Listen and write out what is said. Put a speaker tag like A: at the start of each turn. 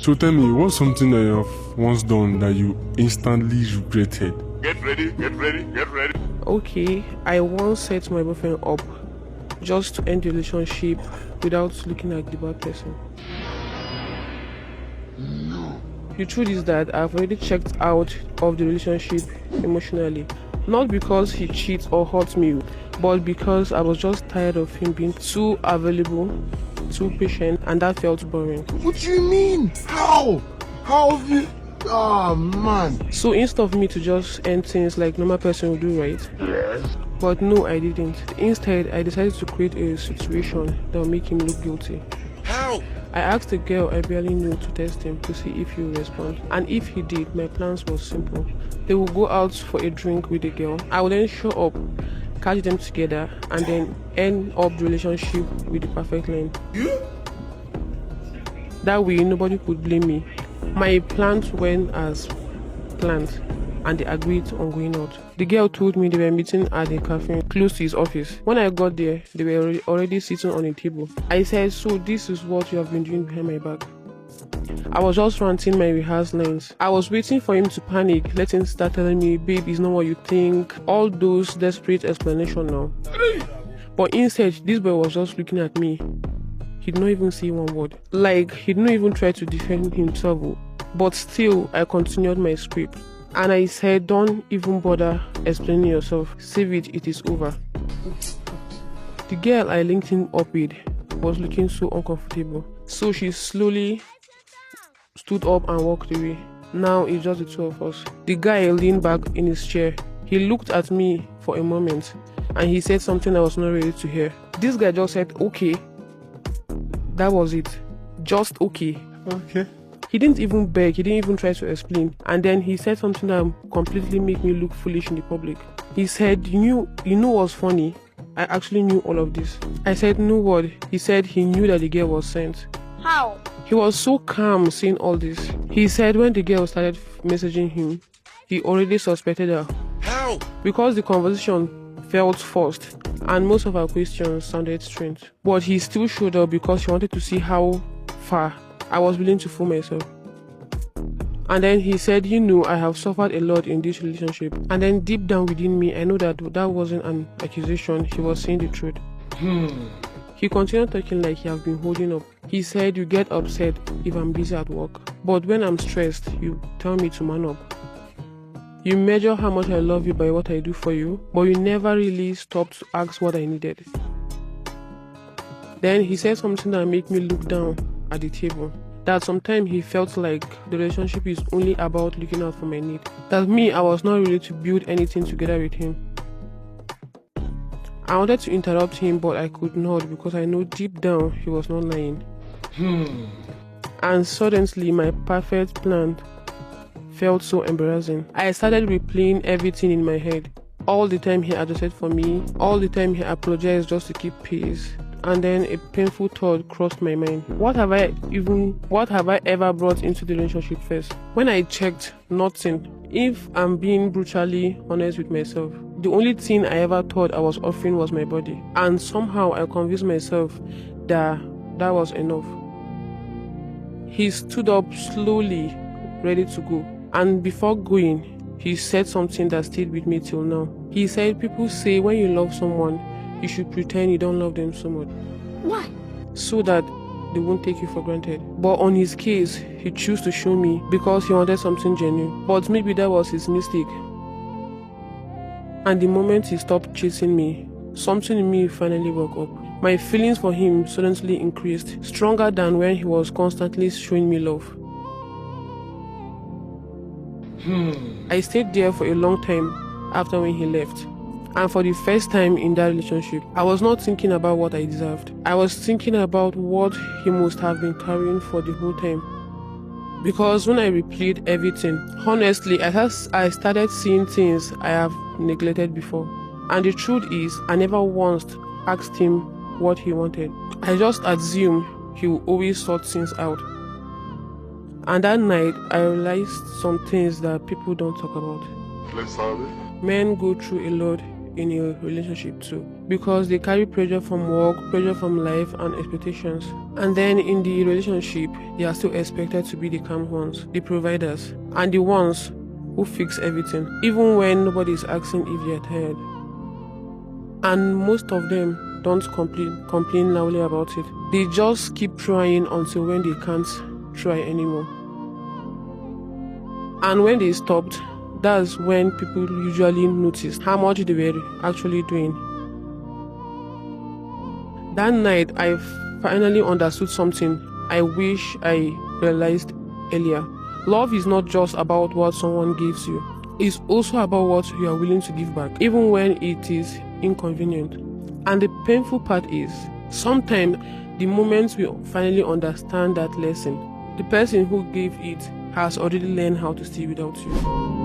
A: So tell me, what's something that you have once done that you instantly regretted?
B: Get ready, get ready, get ready.
C: Okay, I once set my boyfriend up just to end the relationship without looking at the bad person.
B: No.
C: The truth is that I've already checked out of the relationship emotionally. Not because he cheats or hurts me, but because I was just tired of him being too available, too patient, and that felt boring.
B: What do you mean? How? How have you... Oh, man.
C: So instead of me to just end things like normal person would do, right?
B: Yes.
C: But no, I didn't. Instead, I decided to create a situation that would make him look guilty.
B: How?
C: I asked a girl I barely knew to test him to see if he would respond. And if he did, my plans was simple. They would go out for a drink with the girl. I would then show up, catch them together, and then end up the relationship with the perfect line. That way, nobody could blame me. My plans went as planned, and they agreed on going out. The girl told me they were meeting at a cafe close to his office. When I got there, they were already sitting on a table. I said, "So this is what you have been doing behind my back?" I was just ranting my rehearsed lines. I was waiting for him to panic, let him start telling me, "Babe, it's not what you think." All those desperate explanations now. But instead, this boy was just looking at me. He did not even say one word. Like, he didn't even try to defend himself. But still, I continued my script. And I said, "Don't even bother explaining yourself. Save it, it is over." The girl I linked him up with was looking so uncomfortable. So she slowly stood up and walked away. Now it's just the two of us. The guy leaned back in his chair. He looked at me for a moment and he said something I was not ready to hear. This guy just said, "Okay." That was it. Just okay.
A: Okay.
C: He didn't even beg, he didn't even try to explain. And then he said something that completely made me look foolish in the public. He said, you know what's funny? I actually knew all of this." I said, "No what?" He said he knew that the girl was sent.
D: How?
C: He was so calm saying all this. He said when the girl started messaging him, he already suspected her.
B: How?
C: Because the conversation felt forced and most of our questions sounded strange. But he still showed up because he wanted to see how far I was willing to fool myself. And then he said, "I have suffered a lot in this relationship." And then deep down within me, I know that that wasn't an accusation. He was saying the truth. He continued talking like he had been holding up. He said, "You get upset if I'm busy at work. But when I'm stressed, you tell me to man up. You measure how much I love you by what I do for you, but you never really stopped to ask what I needed." Then he said something that made me look down at the table. That sometimes he felt like the relationship is only about looking out for my need. That me, I was not ready to build anything together with him. I wanted to interrupt him, but I could not because I know deep down he was not lying. And suddenly my perfect plan felt so embarrassing. I started replaying everything in my head. All the time he adjusted for me, all the time he apologized just to keep peace. And then a painful thought crossed my mind. What have I ever brought into the relationship first? When I checked, nothing. If I'm being brutally honest with myself, the only thing I ever thought I was offering was my body. And somehow I convinced myself that that was enough. He stood up slowly, ready to go. And before going, he said something that stayed with me till now. He said, "People say when you love someone, you should pretend you don't love them so much.
D: Why?
C: So that they won't take you for granted." But on his case, he chose to show me because he wanted something genuine. But maybe that was his mistake. And the moment he stopped chasing me, something in me finally woke up. My feelings for him suddenly increased, stronger than when he was constantly showing me love. I stayed there for a long time after when he left. And for the first time in that relationship, I was not thinking about what I deserved. I was thinking about what he must have been carrying for the whole time. Because when I replayed everything, honestly, I started seeing things I have neglected before. And the truth is, I never once asked him what he wanted. I just assumed he would always sort things out. And that night, I realized some things that people don't talk about.
B: Let's have it.
C: Men go through a lot in a relationship too, because they carry pressure from work, pressure from life, and expectations. And then in the relationship, they are still expected to be the calm ones, the providers, and the ones who fix everything, even when nobody is asking if they are tired. And most of them don't complain loudly about it. They just keep trying until when they can't try anymore. And when they stopped, that's when people usually notice how much they were actually doing. That night, I finally understood something I wish I realized earlier. Love is not just about what someone gives you. It's also about what you are willing to give back, even when it is inconvenient. And the painful part is, sometimes the moment we finally understand that lesson, the person who gave it has already learned how to stay without you.